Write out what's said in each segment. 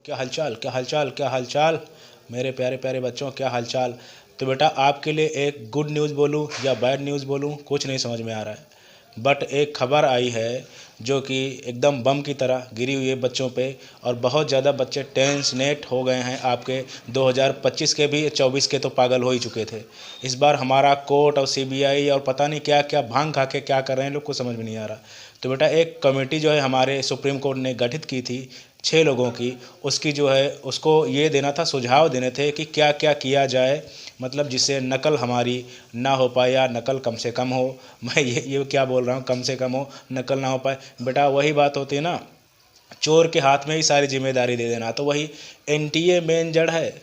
क्या हालचाल, क्या हालचाल, क्या हालचाल मेरे प्यारे प्यारे बच्चों, क्या हालचाल। तो बेटा आपके लिए एक गुड न्यूज़ बोलूँ या बैड न्यूज़ बोलूँ, कुछ नहीं समझ में आ रहा है। बट एक खबर आई है जो कि एकदम बम की तरह गिरी हुई है बच्चों पे, और बहुत ज़्यादा बच्चे टेंसनेट हो गए हैं। आपके 2025 के भी, 24 के तो पागल हो ही चुके थे। इस बार हमारा कोर्ट और सीबीआई और पता नहीं क्या क्या भांग खा के क्या कर रहे हैं, लोग को समझ में नहीं आ रहा। तो बेटा एक कमेटी जो है हमारे सुप्रीम कोर्ट ने गठित की थी 6 लोगों की, उसकी जो है उसको ये देना था, सुझाव देने थे कि क्या क्या किया जाए, मतलब जिससे नकल हमारी ना हो पाए या नकल कम से कम हो। मैं ये क्या बोल रहा हूँ, कम से कम हो, नकल ना हो पाए। बेटा वही बात होती है ना, चोर के हाथ में ही सारी जिम्मेदारी दे देना। तो वही एनटीए मेन जड़ है।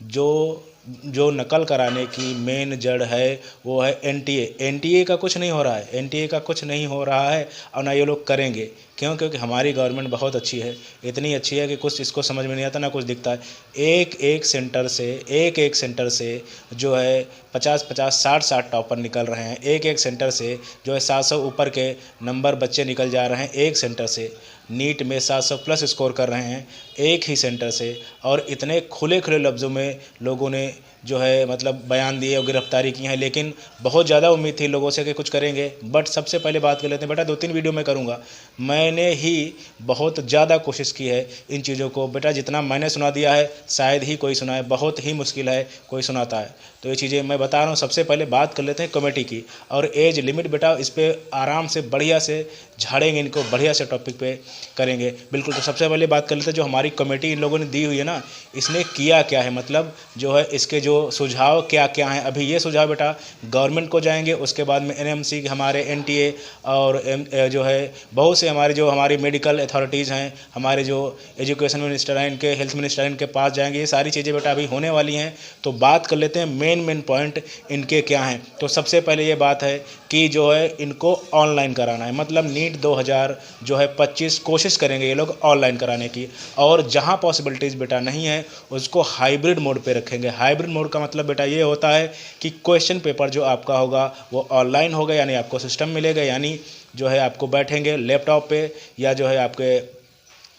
जो जो नकल कराने की मेन जड़ है वो है एनटीए। एनटीए का कुछ नहीं हो रहा है, एनटीए का कुछ नहीं हो रहा है, और ना ये लोग करेंगे। क्यों? क्योंकि हमारी गवर्नमेंट बहुत अच्छी है, इतनी अच्छी है कि कुछ इसको समझ में नहीं आता, ना कुछ दिखता है। एक एक सेंटर से जो है 50-50, 60-60 टॉपर निकल रहे हैं। एक एक सेंटर से जो है 700 ऊपर के नंबर बच्चे निकल जा रहे हैं। एक सेंटर से नीट में 700 प्लस स्कोर कर रहे हैं, एक ही सेंटर से। और इतने खुले खुले लफ्ज़ों में लोगों ने जो है मतलब बयान दिए और गिरफ्तारी की हैं। लेकिन बहुत ज़्यादा उम्मीद थी लोगों से कि कुछ करेंगे। बट सबसे पहले बात कर लेते हैं बेटा, 2-3 वीडियो में करूँगा। मैंने ही बहुत ज़्यादा कोशिश की है इन चीज़ों को। बेटा जितना मैंने सुना दिया है शायद ही कोई सुना है, बहुत ही मुश्किल है कोई सुनाता है। तो ये चीज़ें मैं बता रहा हूँ। सबसे पहले बात कर लेते हैं कमेटी की और एज लिमिट। बेटा इस पर आराम से बढ़िया से झाड़ेंगे, इनको बढ़िया से टॉपिक पे करेंगे बिल्कुल। तो सबसे पहले बात कर लेते हैं जो हमारी कमेटी इन लोगों ने दी हुई है ना, इसने किया क्या है, मतलब जो है इसके जो सुझाव क्या क्या हैं। अभी ये सुझाव बेटा गवर्नमेंट को जाएंगे, उसके बाद में एनएमसी, हमारे एनटीए और जो है बहुत से हमारे जो हमारी मेडिकल अथॉरिटीज़ हैं, हमारे जो एजुकेशन मिनिस्टर हैं, इनके हेल्थ मिनिस्टर हैं, इनके पास जाएंगे। ये सारी चीज़ें बेटा अभी होने वाली हैं। तो बात कर लेते हैं मेन पॉइंट इनके क्या हैं। तो सबसे पहले ये बात है कि जो है इनको ऑनलाइन कराना है, मतलब नीट 2025 कोशिश करेंगे ये लोग ऑनलाइन कराने की। और जहाँ पॉसिबिलिटीज़ बेटा नहीं है उसको हाइब्रिड मोड पे रखेंगे। हाइब्रिड मोड का मतलब बेटा ये होता है कि क्वेश्चन पेपर जो आपका होगा वो ऑनलाइन होगा, यानी आपको सिस्टम मिलेगा, यानी जो है आपको बैठेंगे लैपटॉप पे या जो है आपके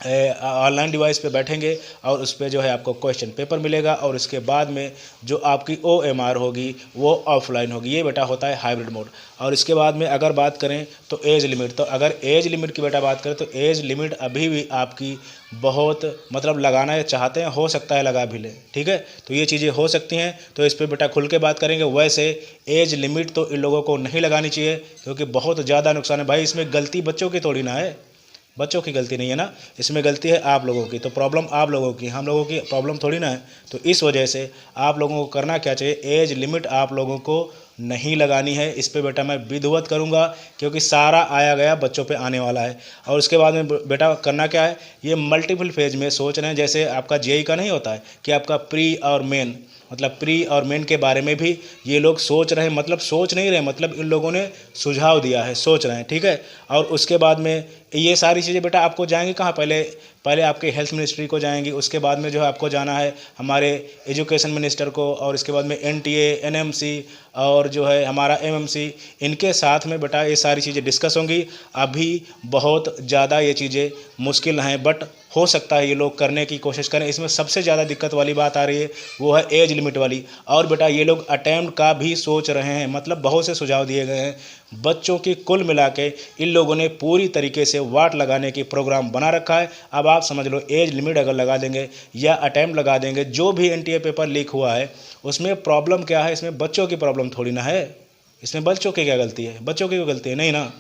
ऑनलाइन डिवाइस पे बैठेंगे और उस पर जो है आपको क्वेश्चन पेपर मिलेगा, और उसके बाद में जो आपकी OMR होगी वो ऑफलाइन होगी। ये बेटा होता है हाइब्रिड मोड। और इसके बाद में अगर बात करें तो एज लिमिट, तो अगर एज लिमिट की बेटा बात करें तो एज लिमिट अभी भी आपकी बहुत मतलब लगाना चाहते हैं, हो सकता है लगा भी लें, ठीक है। तो ये चीज़ें हो सकती हैं, तो इस पर बेटा खुल के बात करेंगे। वैसे एज लिमिट तो इन लोगों को नहीं लगानी चाहिए क्योंकि बहुत ज़्यादा नुकसान है भाई। इसमें गलती बच्चों की थोड़ी ना है, बच्चों की गलती नहीं है ना, इसमें गलती है आप लोगों की। तो प्रॉब्लम आप लोगों की, हम लोगों की प्रॉब्लम थोड़ी ना है। तो इस वजह से आप लोगों को करना क्या चाहिए, एज लिमिट आप लोगों को नहीं लगानी है। इस पे बेटा मैं विधिवत करूंगा क्योंकि सारा आया गया बच्चों पे आने वाला है। और उसके बाद में बेटा करना क्या है, ये मल्टीपल फेज में सोच रहे हैं। जैसे आपका जेई का नहीं होता है कि आपका प्री और मेन, मतलब प्री और मेन के बारे में भी ये लोग सोच रहे हैं, मतलब सोच नहीं रहे, मतलब इन लोगों ने सुझाव दिया है, सोच रहे हैं, ठीक है। और उसके बाद में ये सारी चीज़ें बेटा आपको जाएंगी कहाँ, पहले पहले आपके हेल्थ मिनिस्ट्री को जाएंगी, उसके बाद में जो है आपको जाना है हमारे एजुकेशन मिनिस्टर को, और इसके बाद में एनटीए, एनएमसी और जो है हमारा एमएमसी, इनके साथ में बेटा ये सारी चीज़ें डिस्कस होंगी। अभी बहुत ज़्यादा ये चीज़ें मुश्किल हैं, बट हो सकता है ये लोग करने की कोशिश करें। इसमें सबसे ज़्यादा दिक्कत वाली बात आ रही है वो है एज लिमिट वाली। और बेटा ये लोग अटैम्प्ट का भी सोच रहे हैं, मतलब बहुत से सुझाव दिए गए हैं बच्चों की। कुल मिला के इन लोगों ने पूरी तरीके से वाट लगाने की प्रोग्राम बना रखा है। अब आप समझ लो, एज लिमिट अगर लगा देंगे या अटैम्प्ट लगा देंगे, जो भी एनटीए पेपर लीक हुआ है उसमें प्रॉब्लम क्या है, इसमें बच्चों की प्रॉब्लम थोड़ी ना है। इसमें बच्चों की क्या गलती है, बच्चों की कोई गलती है नहीं ना।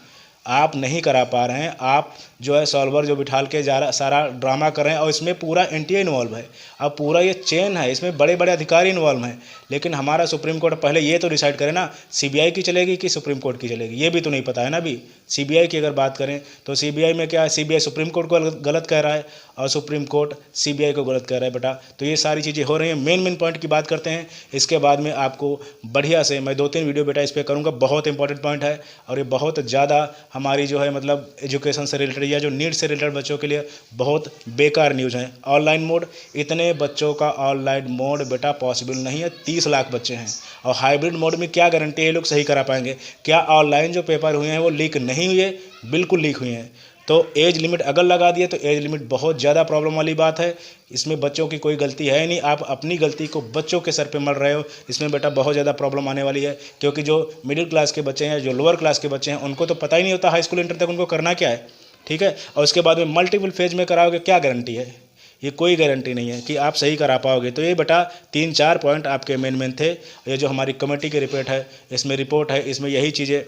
आप नहीं करा पा रहे हैं, आप जो है सॉल्वर जो बिठाल के जा रहा सारा ड्रामा कर रहे हैं, और इसमें पूरा एनटीए इन्वॉल्व है। अब पूरा ये चेन है, इसमें बड़े बड़े अधिकारी इन्वॉल्व हैं। लेकिन हमारा सुप्रीम कोर्ट पहले ये तो डिसाइड करे ना, सीबीआई की चलेगी कि सुप्रीम कोर्ट की चलेगी, ये भी तो नहीं पता है ना अभी। सीबीआई की अगर बात करें तो सीबीआई में क्या है, सीबीआई सुप्रीम कोर्ट को गलत कह रहा है और सुप्रीम कोर्ट सीबीआई को गलत कह रहा है बेटा। तो ये सारी चीज़ें हो रही हैं। मेन पॉइंट की बात करते हैं, इसके बाद में आपको बढ़िया से मैं 2-3 वीडियो बेटा इस पर करूँगा। बहुत इंपॉर्टेंट पॉइंट है और ये बहुत ज़्यादा हमारी जो है मतलब एजुकेशन से रिलेटेड या जो नीट से रिलेटेड बच्चों के लिए बहुत बेकार न्यूज़ है। ऑनलाइन मोड, इतने बच्चों का ऑनलाइन मोड बेटा पॉसिबल नहीं है, 30 लाख बच्चे हैं। और हाइब्रिड मोड में क्या गारंटी है ये लोग सही करा पाएंगे? क्या ऑनलाइन जो पेपर हुए हैं वो लीक नहीं हुए? बिल्कुल लीक हुए हैं। तो एज लिमिट अगर लगा दिए तो एज लिमिट बहुत ज़्यादा प्रॉब्लम वाली बात है। इसमें बच्चों की कोई गलती है नहीं, आप अपनी गलती को बच्चों के सर पे मल रहे हो। इसमें बेटा बहुत ज़्यादा प्रॉब्लम आने वाली है, क्योंकि जो मिडिल क्लास के बच्चे हैं, जो लोअर क्लास के बच्चे हैं, उनको तो पता ही नहीं होता हाई स्कूल इंटर तक उनको करना क्या है, ठीक है। और उसके बाद में मल्टीपल फेज में कराओगे, क्या गारंटी है, ये कोई गारंटी नहीं है कि आप सही करा पाओगे। तो ये बेटा 3-4 पॉइंट आपके मेन थे। ये जो हमारी कमेटी की रिपोर्ट है, इसमें यही चीज़ें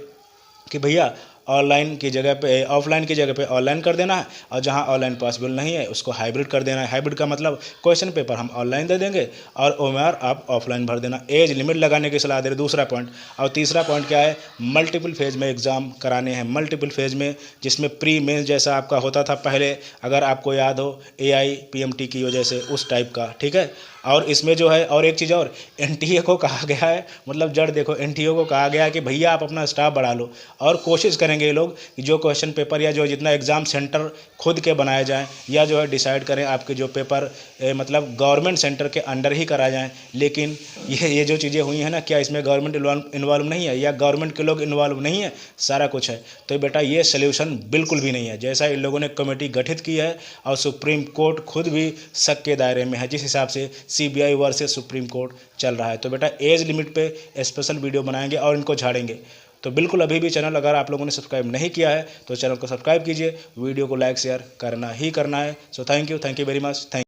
कि भैया ऑनलाइन की जगह पे ऑफलाइन की जगह पे ऑनलाइन कर देना है, और जहां ऑनलाइन पॉसिबल नहीं है उसको हाइब्रिड कर देना है। हाइब्रिड का मतलब क्वेश्चन पेपर हम ऑनलाइन दे देंगे और ओएमआर आप ऑफलाइन भर देना। एज लिमिट लगाने की सलाह दे रहे, दूसरा पॉइंट। और तीसरा पॉइंट क्या है, मल्टीपल फेज में एग्ज़ाम कराने हैं, मल्टीपल फेज में, जिसमें प्री मेंस जैसा आपका होता था पहले, अगर आपको याद हो AIPMT की वजह से, उस टाइप का, ठीक है। और इसमें जो है, और एक चीज़ और, NTA को कहा गया है, मतलब जड़ देखो, NTO को कहा गया है कि भैया आप अपना स्टाफ बढ़ा लो, और कोशिश करेंगे ये लोग कि जो क्वेश्चन पेपर या जो जितना एग्ज़ाम सेंटर खुद के बनाए जाएं, या जो है डिसाइड करें आपके जो पेपर मतलब गवर्नमेंट सेंटर के अंडर ही कराए जाएं। लेकिन ये जो चीज़ें हुई हैं ना, क्या इसमें गवर्नमेंट इन्वॉल्व नहीं है, या गवर्नमेंट के लोग इन्वॉल्व नहीं है, सारा कुछ है। तो बेटा ये सल्यूशन बिल्कुल भी नहीं है, जैसा इन लोगों ने कमेटी गठित की है, और सुप्रीम कोर्ट खुद भी शक के दायरे में है, जिस हिसाब से CBI वर्सेस सुप्रीम कोर्ट चल रहा है। तो बेटा एज लिमिट पे स्पेशल वीडियो बनाएंगे और इनको झाड़ेंगे। तो बिल्कुल अभी भी चैनल अगर आप लोगों ने सब्सक्राइब नहीं किया है तो चैनल को सब्सक्राइब कीजिए, वीडियो को लाइक शेयर करना ही करना है। So thank you very much, thank